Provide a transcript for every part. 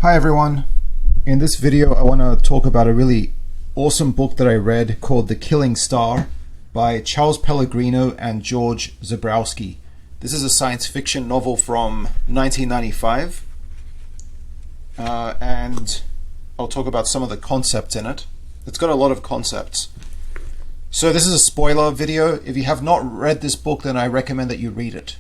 Hi everyone. In this video I want to talk about a really awesome book that I read called The Killing Star by Charles Pellegrino and George Zebrowski. This is a science fiction novel from 1995 and I'll talk about some of the concepts in it. It's got a lot of concepts. So this is a spoiler video. If you have not read this book, then I recommend that you read it.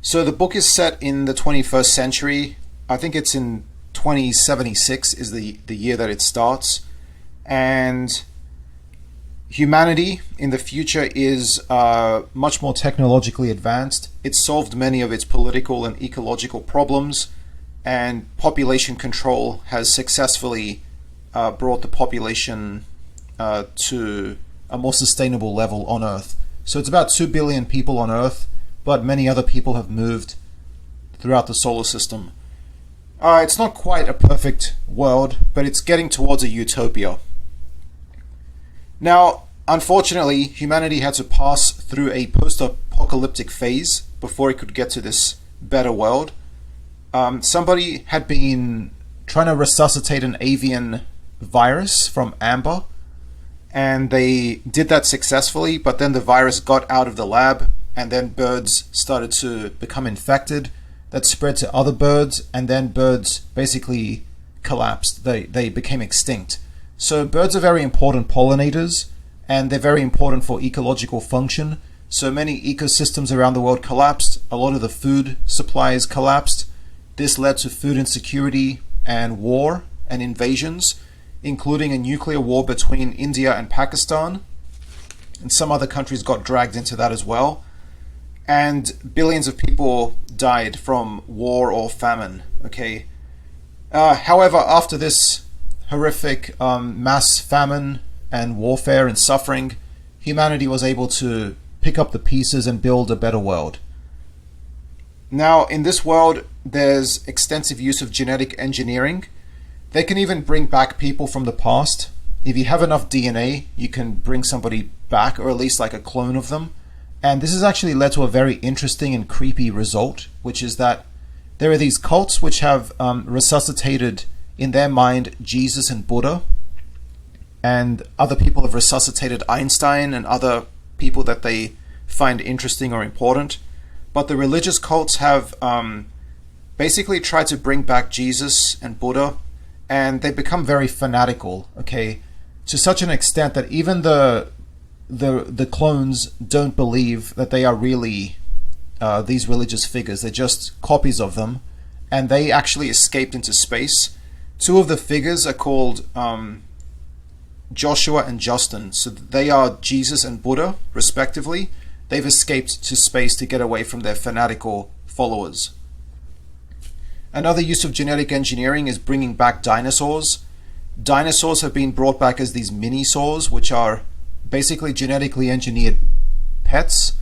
So the book is set in the 21st century. I think it's in 2076 is the year that it starts. And humanity in the future is much more technologically advanced. It's solved many of its political and ecological problems, and population control has successfully brought the population to a more sustainable level on Earth. So it's about 2 billion people on Earth, but many other people have moved throughout the solar system. It's not quite a perfect world, but it's getting towards a utopia. Now, unfortunately, humanity had to pass through a post-apocalyptic phase before it could get to this better world. Somebody had been trying to resuscitate an avian virus from amber, and they did that successfully, but then the virus got out of the lab, and then birds started to become infected. That spread to other birds, and then birds basically collapsed. They became extinct. So birds are very important pollinators, and they're very important for ecological function. So many ecosystems around the world collapsed. A lot of the food supplies collapsed. This led to food insecurity and war and invasions, including a nuclear war between India and Pakistan. And some other countries got dragged into that as well. And billions of people died from war or famine. Okay. However, after this horrific mass famine and warfare and suffering, humanity was able to pick up the pieces and build a better world. Now, in this world, there's extensive use of genetic engineering. They can even bring back people from the past. If you have enough DNA, you can bring somebody back, or at least like a clone of them. And this has actually led to a very interesting and creepy result, which is that there are these cults which have resuscitated in their mind Jesus and Buddha, and other people have resuscitated Einstein and other people that they find interesting or important. But the religious cults have basically tried to bring back Jesus and Buddha, and they become very fanatical, okay, to such an extent that even the clones don't believe that they are really these religious figures. They're just copies of them, and they actually escaped into space. Two of the figures are called Joshua and Justin. So they are Jesus and Buddha, respectively. They've escaped to space to get away from their fanatical followers. Another use of genetic engineering is bringing back dinosaurs. Dinosaurs have been brought back as these mini-saurs, which are basically genetically engineered pets.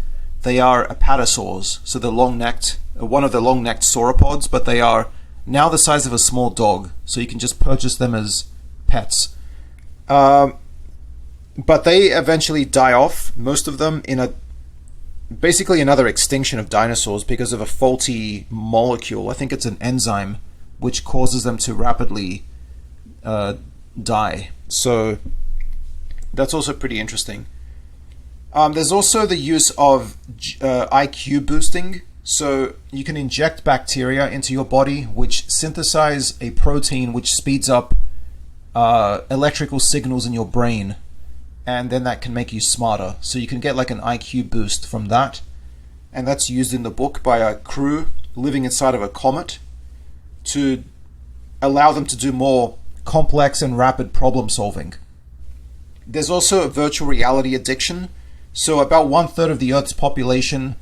They are apatosaurs, so the long-necked, one of the long-necked sauropods, but they are now the size of a small dog, so you can just purchase them as pets. But they eventually die off, most of them, in basically another extinction of dinosaurs because of a faulty molecule. I think it's an enzyme which causes them to rapidly die. So that's also pretty interesting. There's also the use of IQ boosting. So you can inject bacteria into your body which synthesize a protein which speeds up electrical signals in your brain, and then that can make you smarter. So you can get like an IQ boost from that, and that's used in the book by a crew living inside of a comet to allow them to do more complex and rapid problem solving. There's also a virtual reality addiction. So about 1/3 of the Earth's population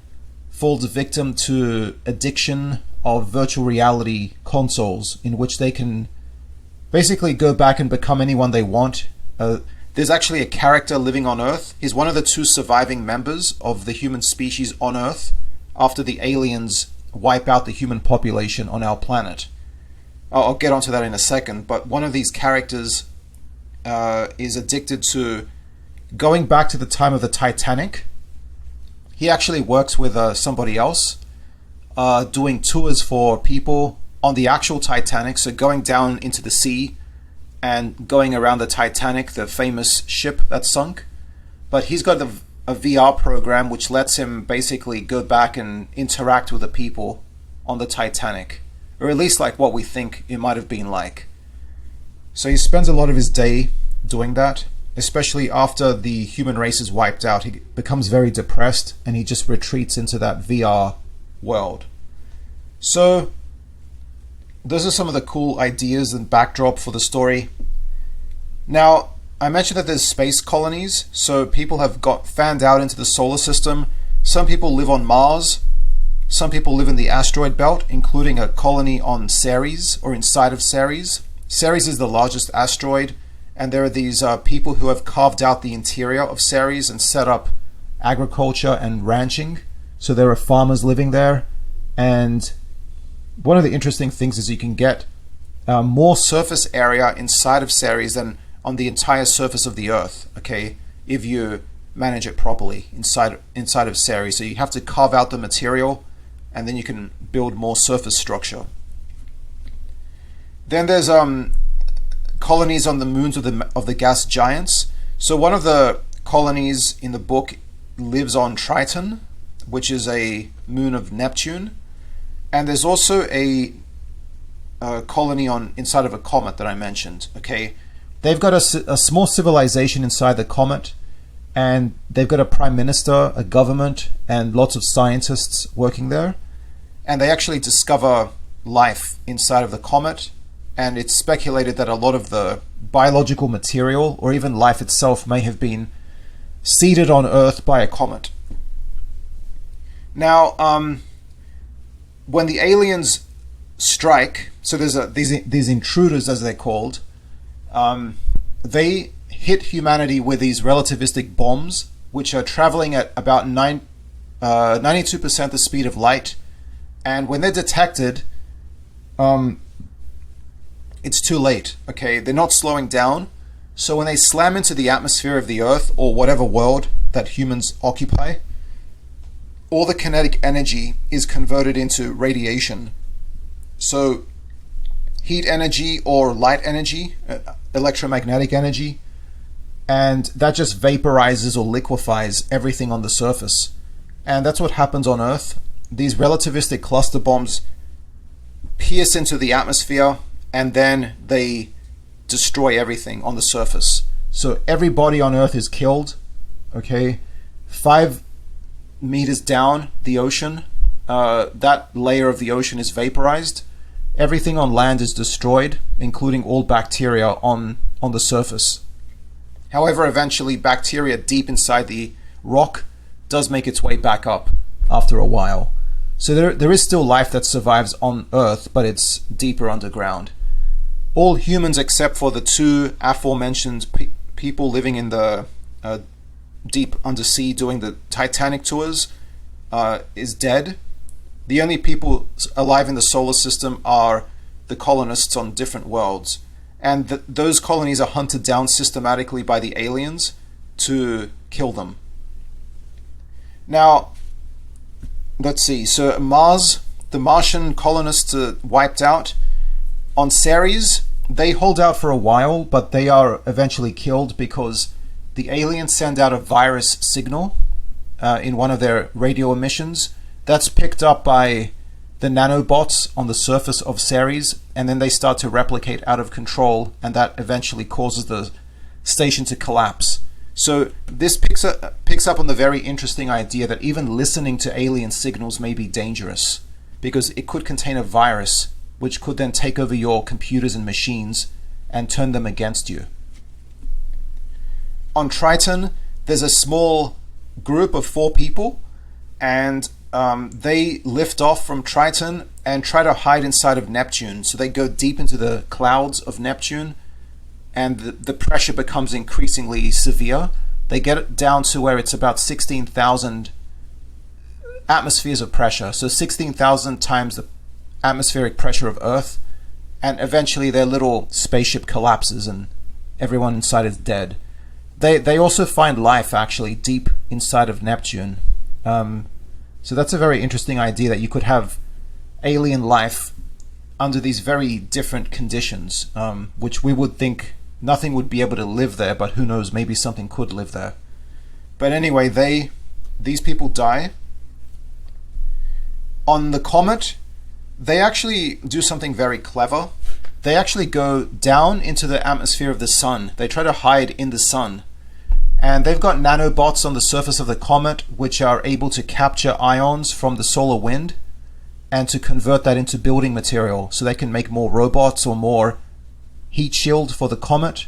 falls victim to addiction of virtual reality consoles, in which they can basically go back and become anyone they want. There's actually a character living on Earth. He's one of the 2 surviving members of the human species on Earth after the aliens wipe out the human population on our planet. I'll get onto that in a second, but one of these characters is addicted to going back to the time of the Titanic. He actually works with somebody else, doing tours for people on the actual Titanic, so going down into the sea and going around the Titanic, the famous ship that sunk. But he's got a VR program which lets him basically go back and interact with the people on the Titanic, or at least like what we think it might have been like. So he spends a lot of his day doing that, especially after the human race is wiped out. He becomes very depressed and he just retreats into that VR world. So those are some of the cool ideas and backdrop for the story. Now, I mentioned that there's space colonies, so people have got fanned out into the solar system. Some people live on Mars. Some people live in the asteroid belt, including a colony on Ceres, or inside of Ceres. Ceres is the largest asteroid, and there are these people who have carved out the interior of Ceres and set up agriculture and ranching. So there are farmers living there, and one of the interesting things is you can get more surface area inside of Ceres than on the entire surface of the Earth, okay, if you manage it properly inside of Ceres. So you have to carve out the material, and then you can build more surface structure. Then there's colonies on the moons of the gas giants. So one of the colonies in the book lives on Triton, which is a moon of Neptune, and there's also a colony inside of a comet that I mentioned. Okay, they've got a small civilization inside the comet, and they've got a prime minister, a government, and lots of scientists working there. And they actually discover life inside of the comet, and it's speculated that a lot of the biological material, or even life itself, may have been seeded on Earth by a comet. Now, when the aliens strike, so there's these intruders, as they're called, they hit humanity with these relativistic bombs, which are traveling at about 92% the speed of light. And when they're detected, it's too late, okay? They're not slowing down. So when they slam into the atmosphere of the Earth, or whatever world that humans occupy, all the kinetic energy is converted into radiation. So heat energy or light energy, electromagnetic energy, and that just vaporizes or liquefies everything on the surface. And that's what happens on Earth. These relativistic cluster bombs pierce into the atmosphere, and then they destroy everything on the surface. So everybody on Earth is killed, okay? 5 meters down the ocean, that layer of the ocean is vaporized. Everything on land is destroyed, including all bacteria on the surface. However, eventually bacteria deep inside the rock does make its way back up after a while. So there is still life that survives on Earth, but it's deeper underground. All humans except for the 2 aforementioned people living in the deep undersea doing the Titanic tours is dead. The only people alive in the solar system are the colonists on different worlds. And those colonies are hunted down systematically by the aliens to kill them. Now, let's see. So Mars, the Martian colonists are wiped out. On Ceres, they hold out for a while, but they are eventually killed because the aliens send out a virus signal in one of their radio emissions. That's picked up by the nanobots on the surface of Ceres, and then they start to replicate out of control, and that eventually causes the station to collapse. So this picks up on the very interesting idea that even listening to alien signals may be dangerous, because it could contain a virus which could then take over your computers and machines and turn them against you. On Triton, there's a small group of 4 people, and they lift off from Triton and try to hide inside of Neptune. So they go deep into the clouds of Neptune, and the pressure becomes increasingly severe. They get it down to where it's about 16,000 atmospheres of pressure. So 16,000 times the atmospheric pressure of Earth, and eventually their little spaceship collapses and everyone inside is dead. They also find life actually deep inside of Neptune. So that's a very interesting idea, that you could have alien life under these very different conditions, which we would think nothing would be able to live there, but who knows, maybe something could live there. But anyway, these people die. On the comet, they actually do something very clever. They actually go down into the atmosphere of the sun. They try to hide in the sun. And they've got nanobots on the surface of the comet which are able to capture ions from the solar wind and to convert that into building material so they can make more robots or more heat shield for the comet.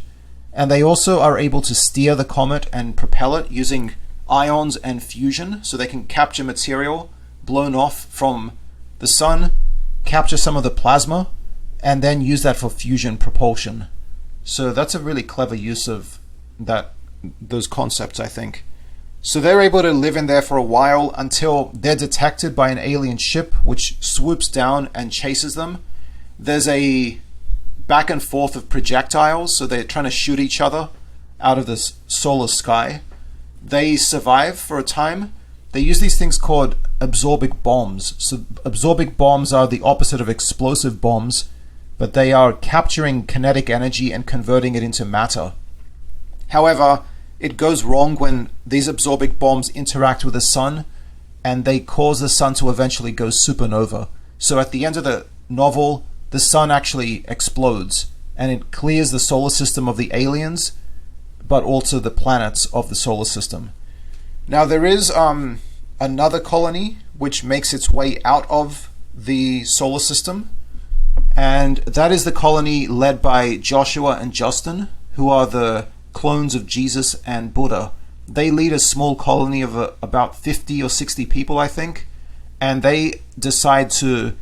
And they also are able to steer the comet and propel it using ions and fusion, so they can capture material blown off from the sun, capture some of the plasma, and then use that for fusion propulsion. So that's a really clever use of those concepts, I think. So they're able to live in there for a while until they're detected by an alien ship which swoops down and chases them. There's a back and forth of projectiles, so they're trying to shoot each other out of this solar sky. They survive for a time. They use these things called absorbic bombs. So absorbic bombs are the opposite of explosive bombs, but they are capturing kinetic energy and converting it into matter. However, it goes wrong when these absorbic bombs interact with the sun, and they cause the sun to eventually go supernova. So at the end of the novel, the sun actually explodes, and it clears the solar system of the aliens, but also the planets of the solar system. Now there is another colony which makes its way out of the solar system, and that is the colony led by Joshua and Justin, who are the clones of Jesus and Buddha. They lead a small colony of about 50 or 60 people, I think, and they decide to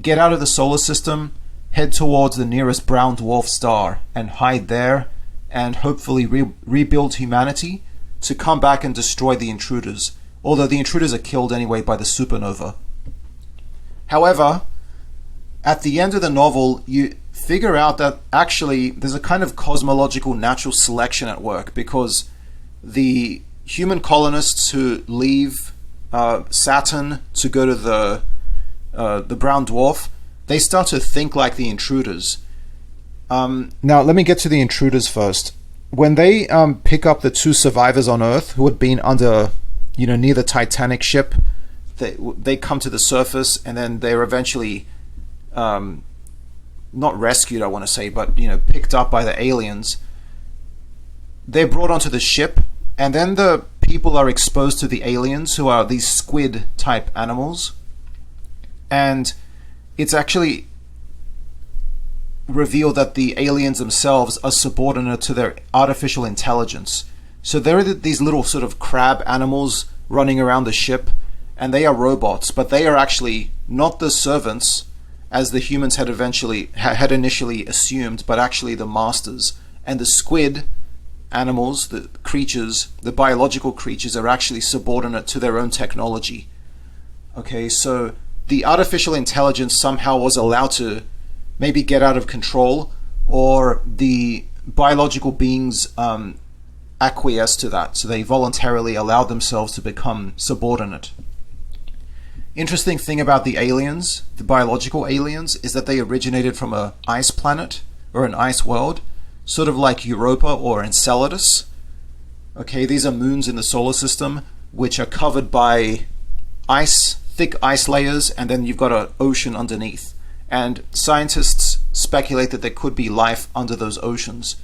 get out of the solar system, head towards the nearest brown dwarf star and hide there, and hopefully rebuild humanity to come back and destroy the intruders, although the intruders are killed anyway by the supernova. However, at the end of the novel, you figure out that actually there's a kind of cosmological natural selection at work, because the human colonists who leave Saturn to go to the brown dwarf, they start to think like the intruders. Now, let me get to the intruders first. When they pick up the two survivors on Earth who had been under, near the Titanic ship, they come to the surface, and then they're eventually not rescued, I want to say, but picked up by the aliens. They're brought onto the ship, and then the people are exposed to the aliens, who are these squid-type animals, and it's actually revealed that the aliens themselves are subordinate to their artificial intelligence. So there are these little sort of crab animals running around the ship, and they are robots, but they are actually not the servants as the humans had initially assumed, but actually the masters. And the squid animals, the creatures, the biological creatures, are actually subordinate to their own technology. Okay, so the artificial intelligence somehow was allowed to maybe get out of control, or the biological beings acquiesce to that, so they voluntarily allowed themselves to become subordinate. Interesting thing about the aliens, the biological aliens, is that they originated from an ice planet or an ice world, sort of like Europa or Enceladus. Okay, these are moons in the solar system which are covered by ice, thick ice layers, and then you've got an ocean underneath. And scientists speculate that there could be life under those oceans.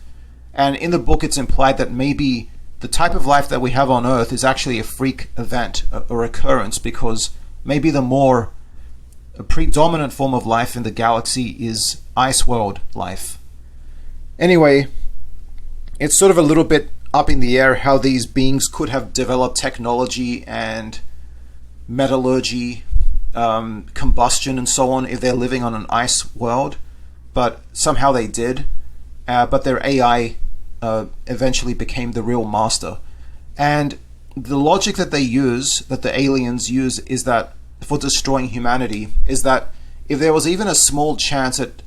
And in the book it's implied that maybe the type of life that we have on Earth is actually a freak event or occurrence, because maybe the more predominant form of life in the galaxy is ice world life. Anyway, it's sort of a little bit up in the air how these beings could have developed technology and metallurgy, combustion and so on, if they're living on an ice world, but somehow they did. But their AI eventually became the real master. And the logic that the aliens use, is that for destroying humanity, is that if there was even a small chance that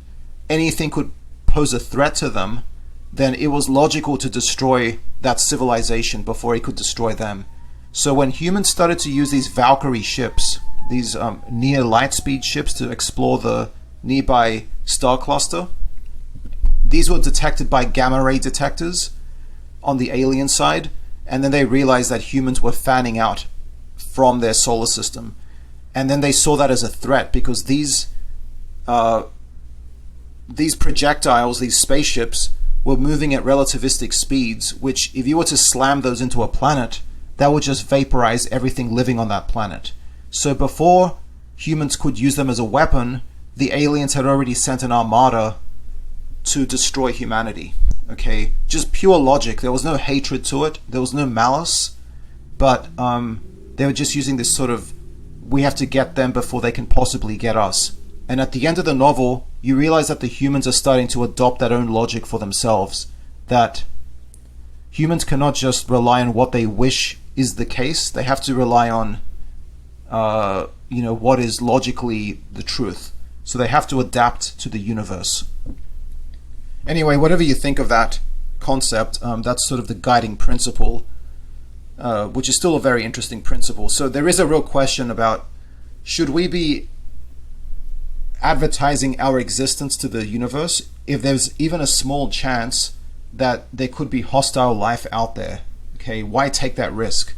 anything could pose a threat to them, then it was logical to destroy that civilization before it could destroy them. So when humans started to use these Valkyrie ships, these near light speed ships, to explore the nearby star cluster. These were detected by gamma ray detectors on the alien side, and then they realized that humans were fanning out from their solar system. And then they saw that as a threat, because these projectiles, these spaceships, were moving at relativistic speeds, which if you were to slam those into a planet, that would just vaporize everything living on that planet. So before humans could use them as a weapon, the aliens had already sent an armada to destroy humanity. Okay, just pure logic. There was no hatred to it. There was no malice, but they were just using this sort of, we have to get them before they can possibly get us. And at the end of the novel, you realize that the humans are starting to adopt that own logic for themselves, that humans cannot just rely on what they wish is the case. They have to rely on what is logically the truth. So they have to adapt to the universe. Anyway, whatever you think of that concept, that's sort of the guiding principle, which is still a very interesting principle. So there is a real question about, should we be advertising our existence to the universe if there's even a small chance that there could be hostile life out there? Okay, why take that risk?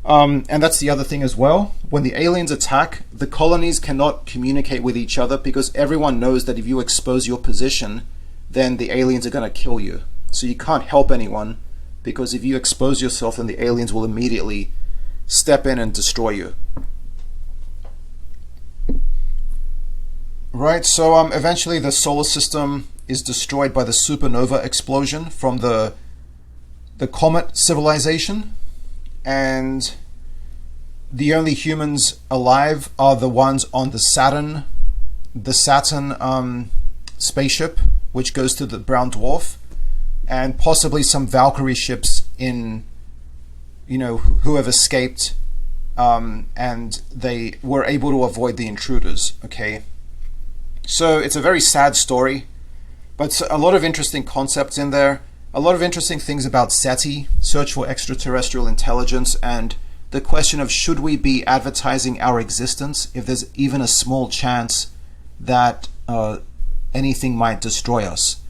And that's the other thing as well. When the aliens attack, the colonies cannot communicate with each other, because everyone knows that if you expose your position, then the aliens are going to kill you. So you can't help anyone, because if you expose yourself, then the aliens will immediately step in and destroy you. Right, so eventually the solar system is destroyed by the supernova explosion from the comet civilization, and the only humans alive are the ones on the Saturn spaceship, which goes to the brown dwarf, and possibly some Valkyrie ships in, who have escaped, and they were able to avoid the intruders. Okay, so it's a very sad story, but a lot of interesting concepts in there, a lot of interesting things about SETI, Search for Extraterrestrial Intelligence, and the question of, should we be advertising our existence if there's even a small chance that anything might destroy us.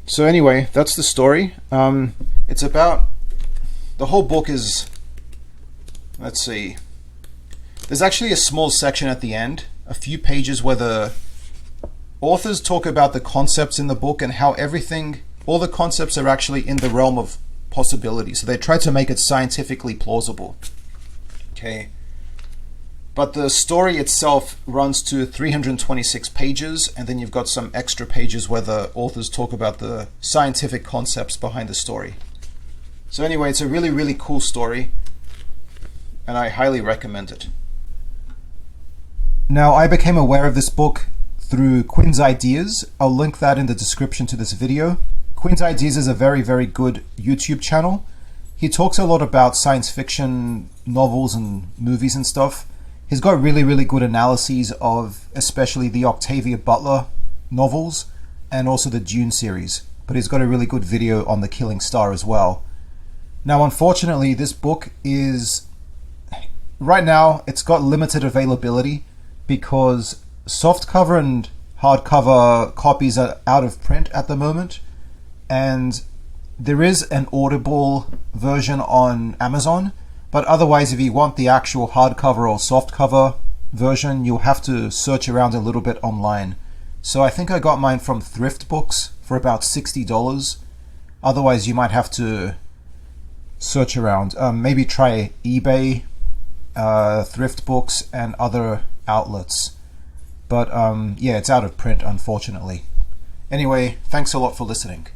So anyway, that's the story. It's about, the whole book is, let's see, there's actually a small section at the end, a few pages, where the authors talk about the concepts in the book and how all the concepts are actually in the realm of possibility. So they try to make it scientifically plausible. Okay. But the story itself runs to 326 pages, and then you've got some extra pages where the authors talk about the scientific concepts behind the story. So anyway, it's a really, really cool story, and I highly recommend it. Now, I became aware of this book through Quinn's Ideas. I'll link that in the description to this video. Quinn's Ideas is a very, very good YouTube channel. He talks a lot about science fiction novels and movies and stuff. He's got really, really good analyses of especially the Octavia Butler novels and also the Dune series. But he's got a really good video on The Killing Star as well. Now, unfortunately, this book is, right now, it's got limited availability because softcover and hardcover copies are out of print at the moment. And there is an Audible version on Amazon. But otherwise, if you want the actual hardcover or softcover version, you'll have to search around a little bit online. So I think I got mine from Thrift Books for about $60. Otherwise, you might have to search around. Maybe try eBay, Thrift Books, and other outlets. But yeah, it's out of print, unfortunately. Anyway, thanks a lot for listening.